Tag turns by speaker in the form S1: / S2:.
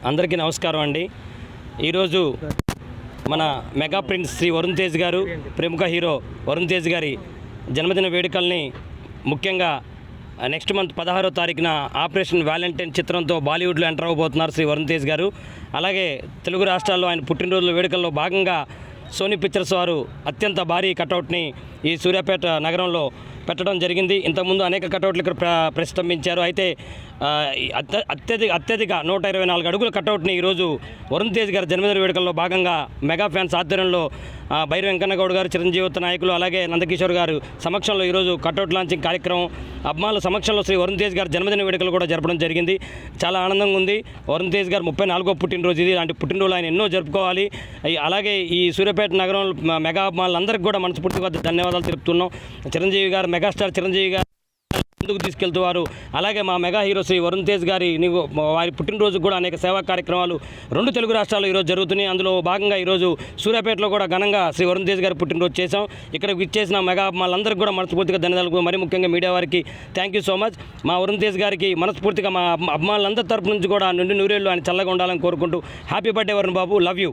S1: అందరికీ నమస్కారం అండి. ఈరోజు మన మెగా ప్రిన్స్ శ్రీ వరుణ్ తేజ్ గారు, ప్రముఖ హీరో వరుణ్ తేజ్ గారి జన్మదిన వేడుకల్ని ముఖ్యంగా నెక్స్ట్ మంత్ 16వ తారీఖున ఆపరేషన్ వ్యాలంటైన్ చిత్రంతో బాలీవుడ్లో ఎంటర్ అవ్వబోతున్నారు శ్రీ వరుణ్ తేజ్ గారు. అలాగే తెలుగు రాష్ట్రాల్లో ఆయన పుట్టినరోజుల వేడుకల్లో భాగంగా సోనీ పిక్చర్స్ వారు అత్యంత భారీ కటౌట్ని ఈ సూర్యాపేట నగరంలో పెట్టడం జరిగింది. ఇంతకుముందు అనేక కటౌట్లు ఇక్కడ ప్రతిష్ఠించారు. అయితే అత్యధిక 124 అడుగుల కటౌట్ని ఈరోజు వరుణ్ తేజ్ గారి జన్మదిన వేడుకల్లో భాగంగా మెగా ఫ్యాన్స్ ఆధ్వర్యంలో బైరు వెంకన్నగౌడ్ గారు, చిరంజీవి నాయకులు, అలాగే నందకిషోర్ గారు సమక్షంలో ఈరోజు కటౌట్ లాంచింగ్ కార్యక్రమం అభిమానుల సమక్షంలో శ్రీ వరుణ్ తేజ్ గారి జన్మదిన వేడుకలు కూడా జరపడం జరిగింది. చాలా ఆనందంగా ఉంది. వరుణ్ తేజ్ గారు 34వ పుట్టినరోజు ఇది. ఇలాంటి పుట్టినరోజు ఆయన ఎన్నో జరుపుకోవాలి. అలాగే ఈ సూర్యాపేట నగరం మెగా అభిమానులందరికీ కూడా మనస్ఫూర్తిగా ధన్యవాదాలు తెలుపుతున్నాం. చిరంజీవి గారు, మెగాస్టార్ చిరంజీవి గారు ముందుకు తీసుకెళ్తున్నారు. అలాగే మా మెగా హీరో శ్రీ వరుణ్ తేజ్ గారి వారి పుట్టినరోజు కూడా అనేక సేవా కార్యక్రమాలు 2 తెలుగు రాష్ట్రాల్లో ఈరోజు జరుగుతున్నాయి. అందులో భాగంగా ఈరోజు సూర్యాపేటలో కూడా ఘనంగా శ్రీ వరుణ్ తేజ్ గారి పుట్టినరోజు చేశాం. ఇక్కడ విచ్చేసిన మెగా అభిమానులందరికీ కూడా మనస్ఫూర్తిగా ధన్యవాదాలు. మరి ముఖ్యంగా మీడియా వారికి థ్యాంక్ యూ సో మచ్. మా వరుణ్ తేజ్ గారికి మనస్ఫూర్తిగా మా అభిమానులందరి తరపు నుంచి కూడా నిండు నూరేళ్ళు ఆయన చల్లగా ఉండాలని కోరుకుంటూ happy birthday Varun Babu, love you.